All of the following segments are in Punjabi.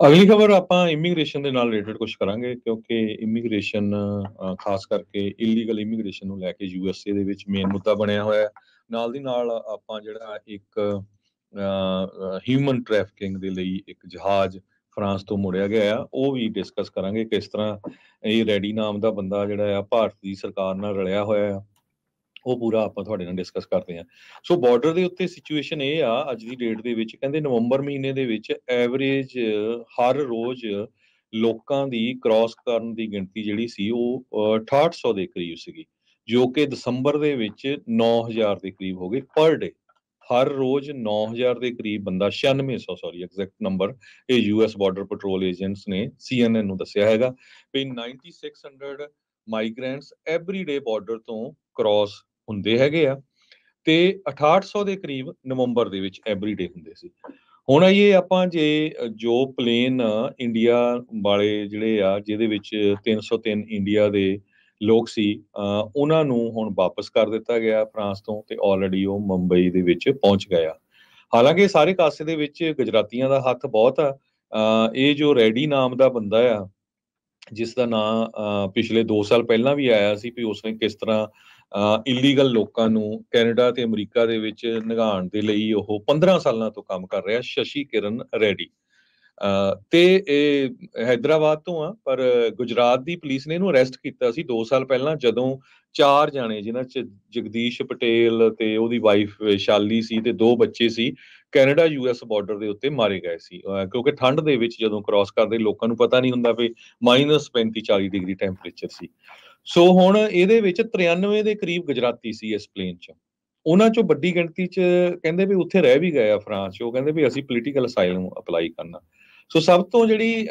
ਅਗਲੀ ਖਬਰ ਆਪਾਂ ਇਮੀਗ੍ਰੇਸ਼ਨ ਦੇ ਨਾਲ ਰਿਲੇਟਡ ਕੁਝ ਕਰਾਂਗੇ, ਕਿਉਂਕਿ ਇਮੀਗ੍ਰੇਸ਼ਨ ਖਾਸ ਕਰਕੇ ਇਲੀਗਲ ਇਮੀਗ੍ਰੇਸ਼ਨ ਨੂੰ ਲੈ ਕੇ ਯੂਐਸਏ ਦੇ ਵਿੱਚ ਮੇਨ ਮੁੱਦਾ ਬਣਿਆ ਹੋਇਆ ਹੈ। ਨਾਲ ਦੀ ਨਾਲ ਆਪਾਂ ਜਿਹੜਾ ਇੱਕ ਹਿਊਮਨ ਟ੍ਰੈਫਿਕਿੰਗ ਦੇ ਲਈ ਇੱਕ ਜਹਾਜ਼ ਫਰਾਂਸ ਤੋਂ ਮੋੜਿਆ ਗਿਆ ਆ, ਉਹ ਵੀ ਡਿਸਕਸ ਕਰਾਂਗੇ। ਕਿਸ ਤਰ੍ਹਾਂ ਇਹ ਰੈਡੀ ਨਾਮ ਦਾ ਬੰਦਾ ਜਿਹੜਾ ਆ ਭਾਰਤ ਦੀ ਸਰਕਾਰ ਨਾਲ ਰਲਿਆ ਹੋਇਆ ਆ, ਉਹ ਪੂਰਾ ਆਪਾਂ ਤੁਹਾਡੇ ਨਾਲ ਡਿਸਕਸ ਕਰਦੇ ਹਾਂ। ਸੋ ਬਾਰਡਰ ਦੇ ਉੱਤੇ ਸਿਚੁਏਸ਼ਨ ਇਹ ਆ ਅੱਜ ਦੀ ਡੇਟ ਦੇ ਵਿੱਚ, ਕਹਿੰਦੇ ਨਵੰਬਰ ਮਹੀਨੇ ਦੇ ਵਿੱਚ ਐਵਰੇਜ ਹਰ ਰੋਜ਼ ਲੋਕਾਂ ਦੀ ਕ੍ਰਾਸ ਕਰਨ ਦੀ ਗਿਣਤੀ ਜਿਹੜੀ ਸੀ ਉਹ 6800 ਦੇ ਕਰੀਬ ਸੀਗੀ, ਜੋ ਕਿ ਦਸੰਬਰ ਦੇ ਵਿੱਚ 9000 ਦੇ ਕਰੀਬ ਹੋ ਗਈ ਪਰ ਡੇ। ਹਰ ਰੋਜ਼ 9000 ਦੇ ਕਰੀਬ ਬੰਦਾ, 9600 ਸੌਰੀ ਐਗਜ਼ੈਕਟ ਨੰਬਰ ਇਹ ਯੂਐਸ ਬਾਰਡਰ ਪੈਟਰੋਲ ਏਜੰਟਸ ਨੇ CNN ਨੂੰ ਦੱਸਿਆ ਹੈਗਾ ਵੀ 9600 ਮਾਈਗ੍ਰੈਂਟਸ ਐਵਰੀ ਡੇ ਬਾਰਡਰ ਤੋਂ ਕ੍ਰਾਸ ਹੁੰਦੇ ਹੈਗੇ ਆ, ਤੇ 6800 ਦੇ ਕਰੀਬ ਨਵੰਬਰ ਦੇ ਵਿੱਚ ਐਵਰੀ ਡੇ ਹੁੰਦੇ ਸੀ। ਹੁਣ ਆਈਏ ਆਪਾਂ ਜੇ ਜੋ ਪਲੇਨ ਇੰਡੀਆ ਵਾਲੇ ਜਿਹੜੇ ਆ ਜਿਹਦੇ ਵਿੱਚ 303 ਇੰਡੀਆ ਦੇ ਲੋਕ ਸੀ, ਉਹਨਾਂ ਨੂੰ ਹੁਣ ਵਾਪਸ ਕਰ ਦਿੱਤਾ ਗਿਆ ਫਰਾਂਸ ਤੋਂ, ਤੇ ਆਲਰੇਡੀ ਉਹ ਮੁੰਬਈ ਦੇ ਵਿੱਚ ਪਹੁੰਚ ਗਏ ਆ। ਹਾਲਾਂਕਿ ਸਾਰੇ ਕਾਸੇ ਦੇ ਵਿੱਚ ਗੁਜਰਾਤੀਆਂ ਦਾ ਹੱਥ ਬਹੁਤ ਆ। ਇਹ ਜੋ ਰੈਡੀ ਨਾਮ ਦਾ ਬੰਦਾ ਆ, ਜਿਸ ਦਾ ਨਾਂ ਪਿਛਲੇ 2 ਸਾਲ ਪਹਿਲਾਂ ਵੀ ਆਇਆ ਸੀ, ਵੀ ਉਸਨੇ ਕਿਸ ਤਰ੍ਹਾਂ ਇਲੀਗਲ ਲੋਕਾਂ ਨੂੰ ਕੈਨੇਡਾ ਤੇ ਅਮਰੀਕਾ ਦੇ ਵਿੱਚ ਨਿਗਾਉਣ ਦੇ ਲਈ ਉਹ 15 ਸਾਲਾਂ ਤੋਂ ਕੰਮ ਕਰ ਰਿਹਾ, ਸ਼ਸ਼ੀ ਕਿਰਨ ਰੈਡੀ। ਤੇ ਇਹ ਹੈਦਰਾਬਾਦ ਤੋਂ ਆ, ਪਰ ਗੁਜਰਾਤ ਦੀ ਪੁਲਿਸ ਨੇ ਇਹਨੂੰ ਅਰੈਸਟ ਕੀਤਾ ਸੀ 2 ਸਾਲ ਪਹਿਲਾਂ, ਜਦੋਂ 4 ਜਾਣੇ ਜਿਨ੍ਹਾਂ 'ਚ ਜਗਦੀਸ਼ ਪਟੇਲ ਤੇ ਉਹਦੀ ਵਾਈਫ ਵੈਸ਼ਾਲੀ ਸੀ ਤੇ 2 ਬੱਚੇ ਸੀ, ਕੈਨੇਡਾ ਯੂਐਸ ਬਾਰਡਰ ਦੇ ਉੱਤੇ ਮਾਰੇ ਗਏ ਸੀ। ਕਿਉਂਕਿ ਠੰਡ ਦੇ ਵਿੱਚ ਜਦੋਂ ਕ੍ਰਾਸ ਕਰਦੇ ਲੋਕਾਂ ਨੂੰ ਪਤਾ ਨਹੀਂ ਹੁੰਦਾ ਵੀ -35-40 ਡਿਗਰੀ ਟੈਂਪਰੇਚਰ ਸੀ। ਸੋ ਹੁਣ ਇਹਦੇ ਵਿੱਚ 93 ਦੇ ਕਰੀਬ ਗੁਜਰਾਤੀ ਸੀ ਇਸ ਪਲੇਨ 'ਚ। ਉਹਨਾਂ 'ਚੋਂ ਵੱਡੀ ਗਿਣਤੀ 'ਚ ਕਹਿੰਦੇ ਵੀ ਉੱਥੇ ਰਹਿ ਵੀ ਗਏ ਆ ਫਰਾਂਸ 'ਚ। ਉਹ ਕਹਿੰਦੇ ਵੀ ਅਸੀਂ ਪੋਲੀਟੀਕਲ ਅਸਾਈਲਮ ਅਪਲਾਈ ਕਰਨਾ। ਸੋ ਸਭ ਤੋਂ ਜਿਹੜੀ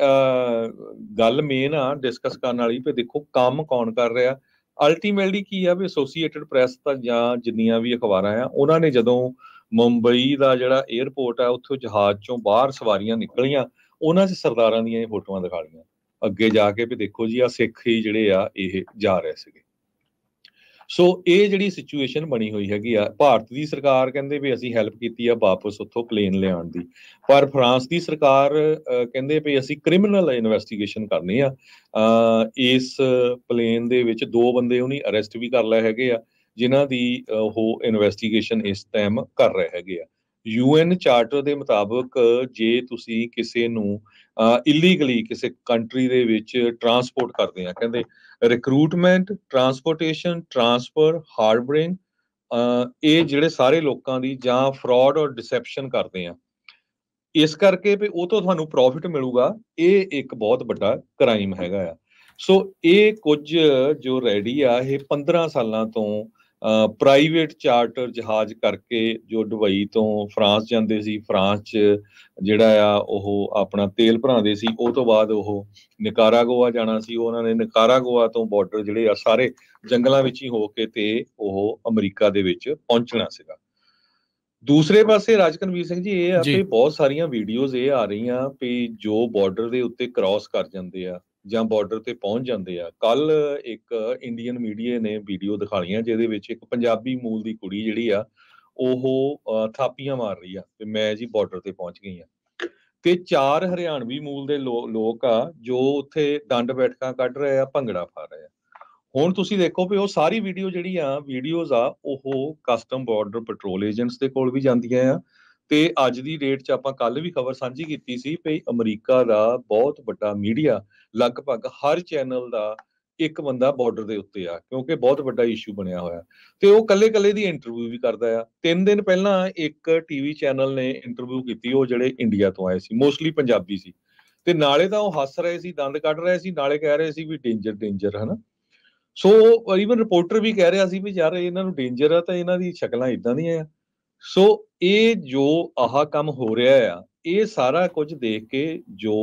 ਗੱਲ ਮੇਨ ਆ ਡਿਸਕਸ ਕਰਨ ਵਾਲੀ, ਵੀ ਦੇਖੋ ਕੰਮ ਕੌਣ ਕਰ ਰਿਹਾ। ਅਲਟੀਮੇਟਲੀ ਕੀ ਆ ਵੀ ਐਸੋਸੀਏਟਡ ਪ੍ਰੈਸ ਤਾਂ ਜਾਂ ਜਿੰਨੀਆਂ ਵੀ ਅਖਬਾਰਾਂ ਆ, ਉਹਨਾਂ ਨੇ ਜਦੋਂ ਮੁੰਬਈ ਦਾ ਜਿਹੜਾ 에ਅਰਪੋਰਟ ਆ ਉੱਥੋਂ ਜਹਾਜ਼ ਚੋਂ ਬਾਹਰ ਸਵਾਰੀਆਂ ਨਿਕਲੀਆਂ, ਉਹਨਾਂ 'ਚ ਸਰਦਾਰਾਂ ਦੀਆਂ ਇਹ ਫੋਟੋਆਂ ਦਿਖਾ ਲਈਆਂ ਅੱਗੇ ਜਾ ਕੇ ਵੀ ਦੇਖੋ ਜੀ ਆ ਸਿੱਖ ਹੀ ਜਿਹੜੇ ਆ ਇਹ ਜਾ ਰਹੇ ਸੀਗੇ। ਸੋ ਇਹ ਜਿਹੜੀ ਸਿਚੁਏਸ਼ਨ ਬਣੀ ਹੋਈ ਹੈਗੀ ਆ, ਭਾਰਤ ਦੀ ਸਰਕਾਰ ਕਹਿੰਦੇ ਵੀ ਅਸੀਂ ਹੈਲਪ ਕੀਤੀ ਆ ਵਾਪਸ ਉੱਥੋਂ ਪਲੇਨ ਲਿਆਉਣ ਦੀ, ਪਰ ਫਰਾਂਸ ਦੀ ਸਰਕਾਰ ਕਹਿੰਦੇ ਵੀ ਅਸੀਂ ਕ੍ਰਿਮੀਨਲ ਇਨਵੈਸਟੀਗੇਸ਼ਨ ਕਰਨੀ ਆ। ਇਸ ਪਲੇਨ ਦੇ ਵਿੱਚ 2 ਬੰਦੇ ਉਹਨੇ ਅਰੈਸਟ ਵੀ ਕਰ ਲਏ ਹੈਗੇ ਆ, ਜਿਨ੍ਹਾਂ ਦੀ ਉਹ ਇਨਵੈਸਟੀਗੇਸ਼ਨ ਇਸ ਟਾਈਮ ਕਰ ਰਹੇ ਹੈਗੇ ਆ। UN ਚਾਰਟਰ ਦੇ ਮੁਤਾਬਕ ਜੇ ਤੁਸੀਂ ਕਿਸੇ ਨੂੰ ਇਲੀਗਲੀ ਕਿਸੇ ਕੰਟਰੀ ਦੇ ਵਿੱਚ ਟਰਾਂਸਪੋਰਟ ਕਰਦੇ ਆ, ਕਹਿੰਦੇ ਰਿਕਰੂਟਮੈਂਟ, ਟਰਾਂਸਪੋਰਟੇਸ਼ਨ, ਟਰਾਂਸਫਰ, ਹਾਰਬਰਿੰਗ, ਇਹ ਜਿਹੜੇ ਸਾਰੇ ਲੋਕਾਂ ਦੀ ਜਾਂ ਫਰਾਡ ਔਰ ਡਿਸੈਪਸ਼ਨ ਕਰਦੇ ਆ, ਇਸ ਕਰਕੇ ਵੀ ਉਹ ਤੋਂ ਤੁਹਾਨੂੰ ਪ੍ਰੋਫਿਟ ਮਿਲੂਗਾ, ਇਹ ਇੱਕ ਬਹੁਤ ਵੱਡਾ ਕ੍ਰਾਈਮ ਹੈਗਾ ਆ। ਸੋ ਇਹ ਕੁਝ ਜੋ ਰੈਡੀ ਆ ਇਹ 15 ਸਾਲਾਂ ਤੋਂ ਪ੍ਰਾਈਵੇਟ ਚਾਰਟਰ ਜਹਾਜ਼ ਕਰਕੇ ਜੋ ਦੁਬਈ ਤੋਂ ਫਰਾਂਸ ਜਾਂਦੇ ਸੀ, ਫਰਾਂਸ 'ਚ ਜਿਹੜਾ ਆ ਉਹ ਆਪਣਾ ਤੇਲ ਭਰਾਉਂਦੇ ਸੀ, ਉਹ ਤੋਂ ਬਾਅਦ ਉਹ ਨਿਕਾਰਾਗੋਆ ਜਾਣਾ ਸੀ, ਉਹਨਾਂ ਨੇ ਨਿਕਾਰਾਗੋਆ ਤੋਂ ਬਾਰਡਰ ਜਿਹੜੇ ਆ ਸਾਰੇ ਜੰਗਲਾਂ ਵਿੱਚ ਹੀ ਹੋ ਕੇ ਤੇ ਉਹ ਅਮਰੀਕਾ ਦੇ ਵਿੱਚ ਪਹੁੰਚਣਾ ਸੀਗਾ। ਦੂਸਰੇ ਪਾਸੇ ਰਾਜਕਨਵੀਰ ਸਿੰਘ ਜੀ ਇਹ ਆ ਜੀ ਵੀ ਬਹੁਤ ਸਾਰੀਆਂ ਵੀਡੀਓਜ਼ ਇਹ ਆ ਰਹੀਆਂ ਵੀ ਜੋ ਬਾਰਡਰ ਦੇ ਉੱਤੇ ਕ੍ਰਾਸ ਕਰ ਜਾਂਦੇ ਆ ਜਾਂ ਬਾਰਡਰ ਤੇ ਪਹੁੰਚ ਜਾਂਦੇ ਆ। ਕੱਲ ਇੱਕ ਇੰਡੀਅਨ ਮੀਡੀਆ ਨੇ ਵੀਡੀਓ ਦਿਖਾਈਆਂ ਜਿਹਦੇ ਵਿੱਚ ਇੱਕ ਪੰਜਾਬੀ ਮੂਲ ਦੀ ਕੁੜੀ ਜਿਹੜੀ ਆ ਉਹ ਥਾਪੀਆਂ ਮਾਰ ਰਹੀ ਆ ਤੇ ਮੈਂ ਜੀ ਬਾਰਡਰ ਤੇ ਪਹੁੰਚ ਗਈ ਆ, ਤੇ 4 ਹਰਿਆਣਵੀ ਮੂਲ ਦੇ ਲੋਕ ਆ ਜੋ ਉੱਥੇ ਡੰਡ ਬੈਠਕਾਂ ਕੱਢ ਰਹੇ ਆ, ਭੰਗੜਾ ਪਾ ਰਹੇ ਆ। ਹੁਣ ਤੁਸੀਂ ਦੇਖੋ ਵੀ ਉਹ ਸਾਰੀ ਵੀਡੀਓਜ਼ ਆ ਉਹ ਕਸਟਮ ਬਾਰਡਰ ਪੈਟਰੋਲ ਏਜੰਟਸ ਦੇ ਕੋਲ ਵੀ ਜਾਂਦੀਆਂ ਆ, ਤੇ ਅੱਜ ਦੀ ਡੇਟ 'ਚ ਆਪਾਂ ਕੱਲ ਵੀ ਖਬਰ ਸਾਂਝੀ ਕੀਤੀ ਸੀ ਵੀ ਅਮਰੀਕਾ ਦਾ ਬਹੁਤ ਵੱਡਾ ਮੀਡੀਆ, ਲਗਭਗ ਹਰ ਚੈਨਲ ਦਾ ਇੱਕ ਬੰਦਾ ਬਾਰਡਰ ਦੇ ਉੱਤੇ ਆ, ਕਿਉਂਕਿ ਬਹੁਤ ਵੱਡਾ ਇਸ਼ੂ ਬਣਿਆ ਹੋਇਆ, ਤੇ ਉਹ ਕੱਲੇ ਦੀ ਇੰਟਰਵਿਊ ਵੀ ਕਰਦਾ ਆ। 3 ਦਿਨ ਪਹਿਲਾਂ ਇੱਕ ਟੀਵੀ ਚੈਨਲ ਨੇ ਇੰਟਰਵਿਊ ਕੀਤੀ, ਉਹ ਜਿਹੜੇ ਇੰਡੀਆ ਤੋਂ ਆਏ ਸੀ, ਮੋਸਟਲੀ ਪੰਜਾਬੀ ਸੀ, ਤੇ ਨਾਲੇ ਤਾਂ ਉਹ ਹੱਸ ਰਹੇ ਸੀ, ਦੰਦ ਕੱਢ ਰਹੇ ਸੀ, ਨਾਲੇ ਕਹਿ ਰਹੇ ਸੀ ਵੀ ਡੇਂਜਰ ਹਨਾ। ਸੋ ਈਵਨ ਰਿਪੋਰਟਰ ਵੀ ਕਹਿ ਰਿਹਾ ਸੀ ਵੀ ਯਾਰ ਇਹਨਾਂ ਨੂੰ ਡੇਂਜਰ ਆ ਤਾਂ ਇਹਨਾਂ ਦੀ ਸ਼ਕਲਾਂ ਇਦਾਂ ਦੀਆਂ ਆ। ਸੋ ਇਹ ਜੋ ਆਹ ਕੰਮ ਹੋ ਰਿਹਾ ਆ, ਇਹ ਸਾਰਾ ਕੁਝ ਦੇਖ ਕੇ ਜੋ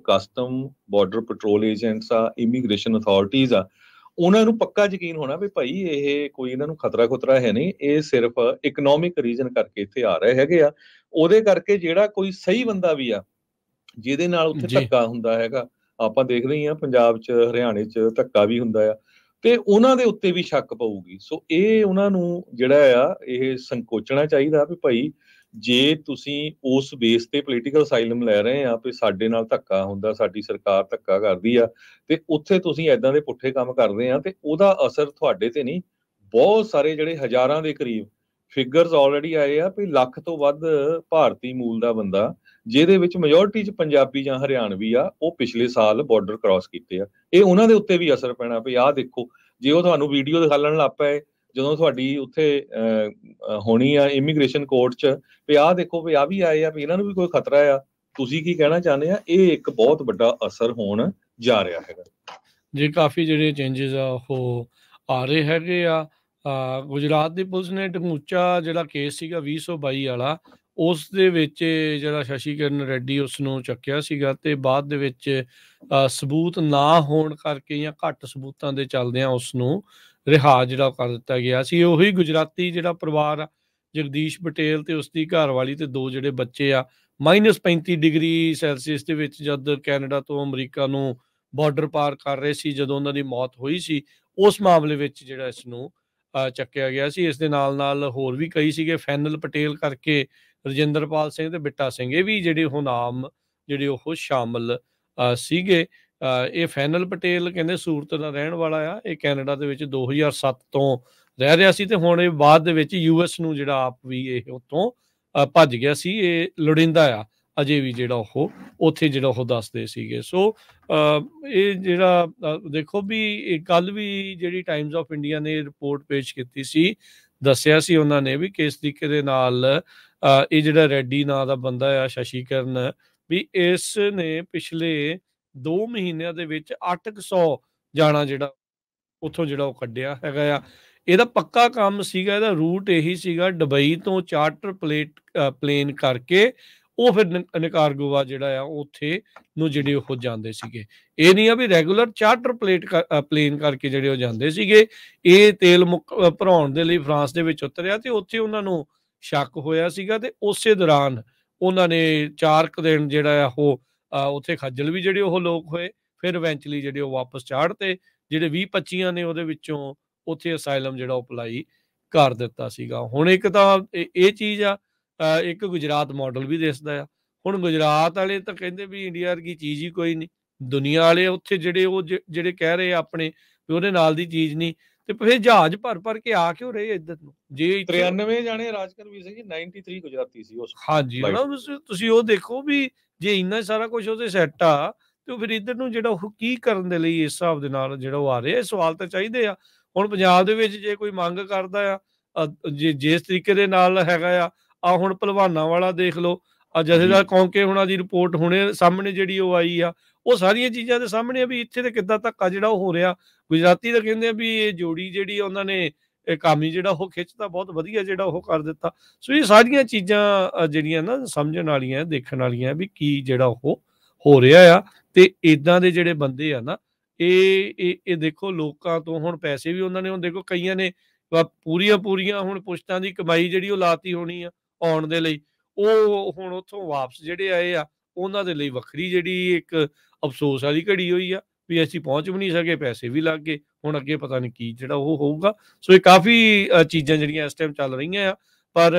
ਕਸਟਮ ਬਾਰਡਰ ਪੈਟਰੋਲ ਏਜੰਟਸ ਆ, ਇਮੀਗ੍ਰੇਸ਼ਨ ਅਥਾਰਟੀਜ਼ ਆ, ਉਹਨਾਂ ਨੂੰ ਪੱਕਾ ਯਕੀਨ ਹੋਣਾ ਵੀ ਭਾਈ ਇਹ ਕੋਈ ਇਹਨਾਂ ਨੂੰ ਖਤਰਾ ਹੈ ਨਹੀਂ, ਇਹ ਸਿਰਫ ਇਕਨੋਮਿਕ ਰੀਜ਼ਨ ਕਰਕੇ ਇੱਥੇ ਆ ਰਹੇ ਹੈਗੇ ਆ। ਉਹਦੇ ਕਰਕੇ ਜਿਹੜਾ ਕੋਈ ਸਹੀ ਬੰਦਾ ਵੀ ਆ ਜਿਹਦੇ ਨਾਲ ਉੱਥੇ ਜੀ ਧੱਕਾ ਹੁੰਦਾ ਹੈਗਾ, ਆਪਾਂ ਦੇਖਦੇ ਹੀ ਆ ਪੰਜਾਬ 'ਚ ਹਰਿਆਣੇ 'ਚ ਧੱਕਾ ਵੀ ਹੁੰਦਾ ਆ, ਤੇ ਉਹਨਾਂ ਦੇ ਉੱਤੇ ਵੀ ਸ਼ੱਕ ਪਊਗੀ। ਸੋ ਇਹ ਉਹਨਾਂ ਨੂੰ ਜਿਹੜਾ ਆ ਇਹ ਸੰਕੋਚਣਾ ਚਾਹੀਦਾ ਵੀ ਭਾਈ ਜੇ ਤੁਸੀਂ ਉਸ ਬੇਸ ਤੇ ਪੋਲੀਟੀਕਲ ਅਸਾਈਲਮ ਲੈ ਰਹੇ ਆ ਵੀ ਸਾਡੇ ਨਾਲ ਧੱਕਾ ਹੁੰਦਾ, ਸਾਡੀ ਸਰਕਾਰ ਧੱਕਾ ਕਰਦੀ ਆ, ਤੇ ਉੱਥੇ ਤੁਸੀਂ ਏਦਾਂ ਦੇ ਪੁੱਠੇ ਕੰਮ ਕਰਦੇ ਆ, ਤੇ ਉਹਦਾ ਅਸਰ ਤੁਹਾਡੇ ਤੇ ਨਹੀਂ, ਬਹੁਤ ਸਾਰੇ ਜਿਹੜੇ ਹਜ਼ਾਰਾਂ ਦੇ ਕਰੀਬ ਫਿਗਰਸ ਆਲਰੇਡੀ ਆਏ ਆ ਵੀ ਲੱਖ ਤੋਂ ਵੱਧ ਭਾਰਤੀ ਮੂਲ ਦਾ ਬੰਦਾ, ਜਿਹਦੇ ਵਿੱਚ ਮੈਜੋਰਟੀ ਚ ਪੰਜਾਬੀ ਜਾਂ ਹਰਿਆਣਵੀ ਆ, ਉਹ ਪਿਛਲੇ ਸਾਲ ਬਾਰਡਰ ਕ੍ਰਾਸ ਕੀਤੇ ਆ। ਇਹ ਉਹਨਾਂ ਦੇ ਉੱਤੇ ਵੀ ਅਸਰ ਪੈਣਾ ਵੀ ਆਹ ਦੇਖੋ, ਜੇ ਉਹ ਤੁਹਾਨੂੰ ਵੀਡੀਓ ਦਿਖਾਉਣ ਲੱਗ ਪਏ ਜਦੋਂ ਤੁਹਾਡੀ ਉੱਥੇ ਹੋਣੀ ਆ ਇਮੀਗ੍ਰੇਸ਼ਨ ਕੋਰਟ 'ਚ ਵੀ ਆਹ ਦੇਖੋ ਵੀ ਆਹ ਵੀ ਆਏ ਆ ਵੀ ਇਹਨਾਂ ਨੂੰ ਵੀ ਕੋਈ ਖਤਰਾ ਆ, ਤੁਸੀਂ ਕੀ ਕਹਿਣਾ ਚਾਹੁੰਦੇ ਆ? ਇਹ ਇੱਕ ਬਹੁਤ ਵੱਡਾ ਅਸਰ ਹੋਣ ਜਾ ਰਿਹਾ ਹੈਗਾ ਜੀ। ਕਾਫੀ ਜਿਹੜੇ ਚੇਂਜਸ ਆ ਉਹ ਆ ਰਹੇ ਹੈਗੇ ਆ। ਗੁਜਰਾਤ ਦੀ ਪੁਲਿਸ ਨੇ ਟੰਗੂਚਾ ਜਿਹੜਾ ਕੇਸ ਸੀਗਾ 2022 ਵਾਲਾ, ਉਸ ਦੇ ਵਿੱਚ ਜਿਹੜਾ ਸ਼ਸ਼ੀ ਕਿਰਨ ਰੈਡੀ ਉਸ ਨੂੰ ਚੱਕਿਆ ਸੀਗਾ, ਤੇ ਬਾਅਦ ਦੇ ਵਿੱਚ ਸਬੂਤ ਨਾ ਹੋਣ ਕਰਕੇ ਜਾਂ ਘੱਟ ਸਬੂਤਾਂ ਦੇ ਚੱਲਦਿਆਂ ਉਸ ਨੂੰ ਰਿਹਾ ਜਿਹੜਾ ਕਰ ਦਿੱਤਾ ਗਿਆ ਸੀ। ਉਹੀ ਗੁਜਰਾਤੀ ਜਿਹੜਾ ਪਰਿਵਾਰ ਆ, ਜਗਦੀਸ਼ ਪਟੇਲ ਤੇ ਉਸਦੀ ਘਰਵਾਲੀ ਤੇ ਦੋ ਜਿਹੜੇ ਬੱਚੇ ਆ, -35 ਡਿਗਰੀ ਸੈਲਸੀਅਸ ਦੇ ਵਿੱਚ ਜਦ ਕੈਨੇਡਾ ਤੋਂ ਅਮਰੀਕਾ ਨੂੰ ਬਾਰਡਰ ਪਾਰ ਕਰ ਰਹੇ ਸੀ, ਜਦੋਂ ਉਹਨਾਂ ਦੀ ਮੌਤ ਹੋਈ ਸੀ, ਉਸ ਮਾਮਲੇ ਵਿੱਚ ਜਿਹੜਾ ਇਸ ਨੂੰ ਚੱਕਿਆ ਗਿਆ ਸੀ। ਇਸ ਦੇ ਨਾਲ ਨਾਲ ਹੋਰ ਵੀ ਕਈ ਸੀਗੇ, ਫੈਨਲ ਪਟੇਲ ਕਰਕੇ, ਰਜਿੰਦਰਪਾਲ ਸਿੰਘ ਤੇ ਬਿੱਟਾ ਸਿੰਘ, ਇਹ ਵੀ ਜਿਹੜੇ ਉਹ ਨਾਮ ਜਿਹੜੇ ਉਹ ਸ਼ਾਮਲ ਸੀਗੇ। ਇਹ ਫੈਨਲ ਪਟੇਲ ਕਹਿੰਦੇ ਸੂਰਤ ਦਾ ਰਹਿਣ ਵਾਲਾ ਆ, ਇਹ ਕੈਨੇਡਾ ਦੇ ਵਿੱਚ 2007 ਤੋਂ ਰਹਿ ਰਿਹਾ ਸੀ, ਤੇ ਹੁਣ ਇਹ ਬਾਅਦ ਦੇ ਵਿੱਚ US ਨੂੰ ਜਿਹੜਾ ਆਪ ਵੀ ਇਹ ਉੱਥੋਂ ਭੱਜ ਗਿਆ ਸੀ। ਇਹ ਲੋੜੀਂਦਾ ਆ ਅਜੇ ਵੀ ਜਿਹੜਾ ਉਹ ਉੱਥੇ ਜਿਹੜਾ ਉਹ ਦੱਸਦੇ ਸੀਗੇ। ਸੋ ਇਹ ਜਿਹੜਾ ਦੇਖੋ ਵੀ ਕੱਲ ਵੀ ਜਿਹੜੀ ਟਾਈਮਜ਼ ਆਫ ਇੰਡੀਆ ਨੇ ਰਿਪੋਰਟ ਪੇਸ਼ ਕੀਤੀ ਸੀ, ਦੱਸਿਆ ਸੀ ਉਹਨਾਂ ਨੇ ਵੀ ਕਿਸ ਤਰੀਕੇ ਦੇ ਨਾਲ ਇਹ ਜਿਹੜਾ ਰੈਡੀ ਨਾਂ ਦਾ ਬੰਦਾ ਆ ਸ਼ਸ਼ੀ ਕਿਰਨ, ਵੀ ਇਸ ਨੇ ਪਿਛਲੇ 2 ਮਹੀਨਿਆਂ ਦੇ ਵਿੱਚ 800 ਜਾਣਾ ਜਿਹੜਾ ਉੱਥੋਂ ਜਿਹੜਾ ਉਹ ਕੱਢਿਆ ਹੈਗਾ ਆ। ਇਹਦਾ ਪੱਕਾ ਕੰਮ ਸੀਗਾ, ਇਹਦਾ ਰੂਟ ਇਹੀ ਸੀਗਾ, ਦੁਬਈ ਤੋਂ ਚਾਰਟਰ ਪਲੇਨ ਕਰਕੇ ਉਹ ਫਿਰ ਨਿਕਾਰਗੁਆ ਜਿਹੜਾ ਆ ਉੱਥੇ ਨੂੰ ਜਿਹੜੇ ਉਹ ਜਾਂਦੇ ਸੀਗੇ। ਇਹ ਨਹੀਂ ਆ ਵੀ ਰੈਗੂਲਰ ਚਾਰਟਰ ਪਲੇਨ ਕਰਕੇ ਜਿਹੜੇ ਉਹ ਜਾਂਦੇ ਸੀਗੇ। ਇਹ ਤੇਲ ਭਰਾਉਣ ਦੇ ਲਈ ਫਰਾਂਸ ਦੇ ਵਿੱਚ ਉਤਰਿਆ, ਤੇ ਉੱਥੇ ਉਹਨਾਂ ਨੂੰ ਸ਼ੱਕ ਹੋਇਆ ਸੀਗਾ, ਤੇ ਉਸੇ ਦੌਰਾਨ ਉਹਨਾਂ ਨੇ 4 ਦਿਨ ਜਿਹੜਾ ਆ ਉਹ ਉੱਥੇ ਖੱਜਲ ਵੀ ਜਿਹੜੇ ਉਹ ਲੋਕ ਹੋਏ, ਫਿਰ ਇਵੈਂਚੁਅਲੀ ਜਿਹੜੇ ਉਹ ਵਾਪਸ ਚਾੜ੍ਹਤੇ। ਜਿਹੜੇ 20-25 ਨੇ ਉਹਦੇ ਵਿੱਚੋਂ ਉੱਥੇ ਅਸਾਈਲਮ ਜਿਹੜਾ ਉਹ ਅਪਲਾਈ ਕਰ ਦਿੱਤਾ ਸੀਗਾ। ਹੁਣ ਇੱਕ ਤਾਂ ਇਹ ਚੀਜ਼ ਆ, ਇੱਕ ਗੁਜਰਾਤ ਮਾਡਲ ਵੀ ਦਿਸਦਾ ਆ। ਹੁਣ ਗੁਜਰਾਤ ਵਾਲੇ ਤਾਂ ਕਹਿੰਦੇ ਵੀ ਇੰਡੀਆ ਵਰਗੀ ਚੀਜ਼ ਹੀ ਕੋਈ ਨਹੀਂ, ਦੁਨੀਆ ਵਾਲੇ ਉੱਥੇ ਜਿਹੜੇ ਉਹ ਜਿਹੜੇ ਕਹਿ ਰਹੇ ਆ ਆਪਣੇ ਵੀ ਉਹਦੇ ਨਾਲ ਦੀ ਚੀਜ਼ ਨਹੀਂ, ਤੇ ਫਿਰ ਜਹਾਜ਼ ਭਰ ਕੇ ਆ ਕਿਉਂ ਰਹੇ ਇੱਧਰ ਨੂੰ? ਜੇ 93 ਜਾਣੇ ਰਾਜਕਰ ਵੀ ਸੀ, 93 ਗੁਜਰਾਤੀ ਸੀ ਉਸ। ਹਾਂਜੀ, ਤੁਸੀਂ ਉਹ ਦੇਖੋ ਵੀ ਜੇ ਇੰਨਾ ਸਾਰਾ ਕੁਝ ਉਹਦੇ ਸੈੱਟ ਆ, ਤੇ ਫਿਰ ਇੱਧਰ ਨੂੰ ਜਿਹੜਾ ਉਹ ਕੀ ਕਰਨ ਦੇ ਲਈ ਇਸ ਹਿਸਾਬ ਦੇ ਨਾਲ ਜਿਹੜਾ ਉਹ ਆ ਰਿਹਾ? ਇਹ ਸਵਾਲ ਤਾਂ ਚਾਹੀਦੇ ਆ। ਹੁਣ ਪੰਜਾਬ ਦੇ ਵਿੱਚ ਜੇ ਕੋਈ ਮੰਗ ਕਰਦਾ ਆ, ਜਿਸ ਤਰੀਕੇ ਦੇ ਨਾਲ ਹੈਗਾ ਆ ਹੁਣ ਭਲਵਾਨਾਂ ਵਾਲਾ ਦੇਖ ਲਓ, ਜਥੇਦਾਰ ਕੌਂਕੇ ਹੁਣਾਂ ਦੀ ਰਿਪੋਰਟ ਹੁਣੇ ਸਾਹਮਣੇ ਜਿਹੜੀ ਉਹ ਆਈ ਆ, ਉਹ ਸਾਰੀਆਂ ਚੀਜ਼ਾਂ ਦੇ ਸਾਹਮਣੇ ਆ ਵੀ ਇੱਥੇ ਤੇ ਕਿੱਦਾਂ ਧੱਕਾ ਜਿਹੜਾ ਉਹ ਹੋ ਰਿਹਾ। ਗੁਜਰਾਤੀ ਤਾਂ ਕਹਿੰਦੇ ਆ ਵੀ ਇਹ ਜੋੜੀ ਜਿਹੜੀ ਉਹਨਾਂ ਨੇ ਇਹ ਕੰਮ ਹੀ ਜਿਹੜਾ ਉਹ ਖਿੱਚਦਾ ਬਹੁਤ ਵਧੀਆ ਜਿਹੜਾ ਉਹ ਕਰ ਦਿੱਤਾ। ਸੋ ਇਹ ਸਾਰੀਆਂ ਚੀਜ਼ਾਂ ਜਿਹੜੀਆਂ ਨਾ ਸਮਝਣ ਵਾਲੀਆਂ, ਦੇਖਣ ਵਾਲੀਆਂ ਵੀ ਕੀ ਜਿਹੜਾ ਉਹ ਹੋ ਰਿਹਾ ਆ। ਤੇ ਇਦਾਂ ਦੇ ਜਿਹੜੇ ਬੰਦੇ ਆ ਨਾ, ਇਹ ਦੇਖੋ ਲੋਕਾਂ ਤੋਂ ਹੁਣ ਪੈਸੇ ਵੀ ਉਹਨਾਂ ਨੇ, ਹੁਣ ਦੇਖੋ ਕਈਆਂ ਨੇ ਪੂਰੀਆਂ ਹੁਣ ਪੁਸ਼ਤਾਂ ਦੀ ਕਮਾਈ ਜਿਹੜੀ ਉਹ ਲਾਤੀ ਹੋਣੀ ਆ ਆਉਣ ਦੇ ਲਈ, ਉਹ ਹੁਣ ਉੱਥੋਂ ਵਾਪਸ ਜਿਹੜੇ ਆਏ ਆ ਉਹਨਾਂ ਦੇ ਲਈ ਵੱਖਰੀ ਜਿਹੜੀ ਇੱਕ ਅਫਸੋਸ ਵਾਲੀ ਘੜੀ ਹੋਈ ਆ ਵੀ ਅਸੀਂ ਪਹੁੰਚ ਵੀ ਨਹੀਂ ਸਕੇ, ਪੈਸੇ ਵੀ ਲੱਗ ਗਏ, ਹੁਣ ਅੱਗੇ ਪਤਾ ਨਹੀਂ ਕੀ ਜਿਹੜਾ ਉਹ ਹੋਊਗਾ। ਸੋ ਇਹ ਕਾਫੀ ਚੀਜ਼ਾਂ ਜਿਹੜੀਆਂ ਇਸ ਟਾਈਮ ਚੱਲ ਰਹੀਆਂ ਆ। ਪਰ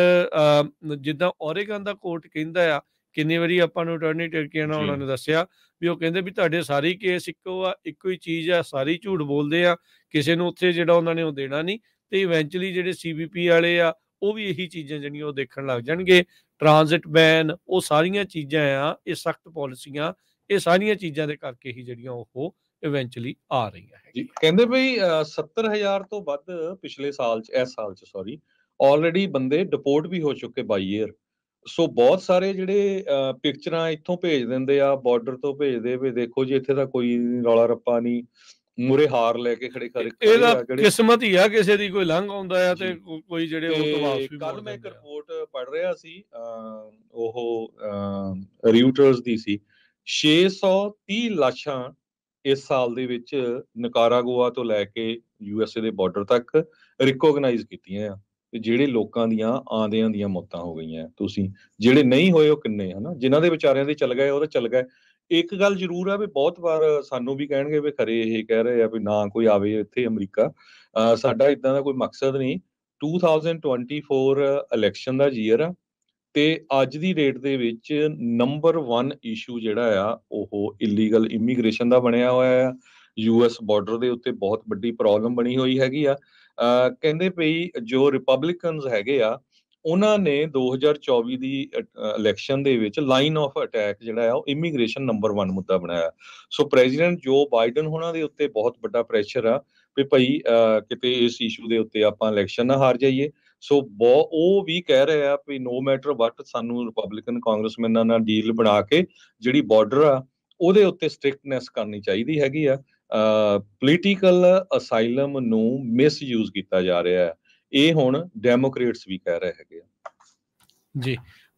ਜਿੱਦਾਂ ਓਰੇਗਨ ਦਾ ਕੋਰਟ ਕਹਿੰਦਾ ਆ, ਕਿੰਨੀ ਵਾਰੀ ਆਪਾਂ ਨੂੰ ਅਟਾਰਨੀ ਟਰਕੀਆਨਾ ਉਹਨਾਂ ਨੇ ਦੱਸਿਆ ਵੀ ਉਹ ਕਹਿੰਦੇ ਵੀ ਤੁਹਾਡੇ ਸਾਰੇ ਕੇਸ ਇੱਕੋ ਆ, ਇੱਕੋ ਹੀ ਚੀਜ਼ ਆ, ਸਾਰੇ ਝੂਠ ਬੋਲਦੇ ਆ, ਕਿਸੇ ਨੂੰ ਉੱਥੇ ਜਿਹੜਾ ਉਹਨਾਂ ਨੇ ਉਹ ਦੇਣਾ ਨਹੀਂ। ਤੇ ਇਵੈਂਚੁਅਲੀ ਜਿਹੜੇ CBP ਵਾਲੇ ਆ ਉਹ ਵੀ ਇਹੀ ਚੀਜ਼ਾਂ ਜਿਹੜੀਆਂ ਉਹ ਦੇਖਣ ਲੱਗ ਜਾਣਗੇ। ਟ੍ਰਾਂਜ਼ਿਟ ਬੈਨ, ਉਹ ਸਾਰੀਆਂ ਚੀਜ਼ਾਂ ਆ, ਇਹ ਸਖਤ ਪਾਲਿਸੀਆਂ, ਇਹ ਸਾਰੀਆਂ ਚੀਜ਼ਾਂ ਦੇ ਕਰਕੇ ਹੀ ਜਿਹੜੀਆਂ ਉਹ ਇਵੈਂਚੁਅਲੀ ਆ ਰਹੀਆਂ ਹੈ। ਕਹਿੰਦੇ ਬਈ 70,000 ਤੋਂ ਵੱਧ ਪਿਛਲੇ ਸਾਲ 'ਚ, ਇਸ ਸਾਲ 'ਚ ਸੌਰੀ, ਆਲਰੇਡੀ ਬੰਦੇ ਡਿਪੋਰਟ ਵੀ ਹੋ ਚੁੱਕੇ ਬਾਈ ਏਅਰ। ਸੋ ਬਹੁਤ ਸਾਰੇ ਜਿਹੜੇ ਪਿਕਚਰਾਂ ਇੱਥੋਂ ਭੇਜ ਦਿੰਦੇ ਆ, ਬਾਰਡਰ ਤੋਂ ਭੇਜਦੇ ਵੀ ਦੇਖੋ ਜੀ ਇੱਥੇ ਤਾਂ ਕੋਈ ਰੌਲਾ ਰੱਪਾ ਨਹੀਂ, ਮੂਰੇ ਹਾਰ ਲੈ ਕੇ ਖੜੇ ਇਹਦਾ ਕਿਸਮਤ ਹੀ ਆ, ਕਿਸੇ ਦੀ ਕੋਈ ਲੰਘ ਆਉਂਦਾ ਆ ਤੇ ਕੋਈ ਜਿਹੜੇ ਉਹ ਤੋਂ ਵਾਪਸ ਵੀ। ਕੱਲ ਮੈਂ ਇੱਕ ਰਿਪੋਰਟ ਪੜ੍ਹ ਰਿਹਾ ਸੀ, ਉਹ ਰਿਊਟਰਸ ਦੀ ਸੀ, 630 ਲਾਸ਼ਾਂ ਇਸ ਸਾਲ ਦੇ ਵਿੱਚ ਨਿਕਾਰਾਗੁਆ ਤੋਂ ਲੈ ਕੇ USA ਦੇ ਬਾਰਡਰ ਤੱਕ ਰਿਕੋਗਨਾਈਜ਼ ਕੀਤੀਆਂ ਆ। ਤੇ ਜਿਹੜੇ ਲੋਕਾਂ ਦੀਆਂ ਆਂਦਿਆਂ ਦੀਆਂ ਮੌਤਾਂ ਹੋ ਗਈਆਂ, ਤੁਸੀਂ ਜਿਹੜੇ ਨਹੀਂ ਹੋਏ ਉਹ ਕਿੰਨੇ ਹਨਾ, ਜਿਨ੍ਹਾਂ ਦੇ ਵਿਚਾਰਿਆਂ ਦੇ ਚੱਲ ਗਏ ਉਹ ਤਾਂ ਚੱਲ ਗਏ। ਇੱਕ ਗੱਲ ਜ਼ਰੂਰ ਆ ਵੀ ਬਹੁਤ ਵਾਰ ਸਾਨੂੰ ਵੀ ਕਹਿਣਗੇ ਵੀ ਖਰੇ ਇਹ ਕਹਿ ਰਹੇ ਆ ਵੀ ਨਾ ਕੋਈ ਆਵੇ ਇੱਥੇ ਅਮਰੀਕਾ, ਸਾਡਾ ਇਦਾਂ ਦਾ ਕੋਈ ਮਕਸਦ ਨਹੀਂ। 2024 ਇਲੈਕਸ਼ਨ ਦਾ ਈਅਰ ਆ, ਤੇ ਅੱਜ ਦੀ ਡੇਟ ਦੇ ਵਿੱਚ ਨੰਬਰ 1 ਇਸ਼ੂ ਜਿਹੜਾ ਆ ਉਹ ਇਲੀਗਲ ਇਮੀਗ੍ਰੇਸ਼ਨ ਦਾ ਬਣਿਆ ਹੋਇਆ ਆ। ਯੂਐਸ ਬਾਰਡਰ ਦੇ ਉੱਤੇ ਬਹੁਤ ਵੱਡੀ ਪ੍ਰੋਬਲਮ ਬਣੀ ਹੋਈ ਹੈਗੀ ਆ। ਕਹਿੰਦੇ ਪਈ ਜੋ ਰਿਪਬਲਿਕਨਸ ਹੈਗੇ ਆ ਉਹਨਾਂ ਨੇ 2024 ਦੀ ਇਲੈਕਸ਼ਨ ਦੇ ਵਿੱਚ ਲਾਈਨ ਆਫ ਅਟੈਕ ਜਿਹੜਾ ਆ ਉਹ ਇਮੀਗ੍ਰੇਸ਼ਨ ਨੰਬਰ 1 ਮੁੱਦਾ ਬਣਾਇਆ। ਸੋ ਪ੍ਰੈਜ਼ੀਡੈਂਟ ਜੋ ਬਾਈਡਨ ਹੋਣਾ ਦੇ ਉੱਤੇ ਬਹੁਤ ਵੱਡਾ ਪ੍ਰੈਸ਼ਰ ਆ ਵੀ ਭਾਈ ਕਿਤੇ ਇਸ ਇਸ਼ੂ ਦੇ ਉੱਤੇ ਆਪਾਂ ਇਲੈਕਸ਼ਨ ਨਾ ਹਾਰ ਜਾਈਏ। ਸੋ ਉਹ ਵੀ ਕਹਿ ਰਹੇ ਆ ਵੀ ਨੋ ਮੈਟਰ ਵਟ ਸਾਨੂੰ ਰਿਪਬਲਿਕਨ ਕਾਂਗਰਸਮੈਨਾਂ ਨਾਲ ਡੀਲ ਬਣਾ ਕੇ ਜਿਹੜੀ ਬਾਰਡਰ ਆ ਉਹਦੇ ਉੱਤੇ ਸਟ੍ਰਿਕਟਨੈਸ ਕਰਨੀ ਚਾਹੀਦੀ ਹੈਗੀ ਆ। ਪੋਲੀਟੀਕਲ ਅਸਾਈਲਮ ਨੂੰ ਮਿਸਯੂਜ਼ ਕੀਤਾ ਜਾ ਰਿਹਾ ਹੈ, ਇਹ ਹੁਣ ਡੈਮੋਕ੍ਰੇਟਸ ਵੀ ਕਹਿ ਰਹੇ ਹੈਗੇ ਆ। ਜੀ।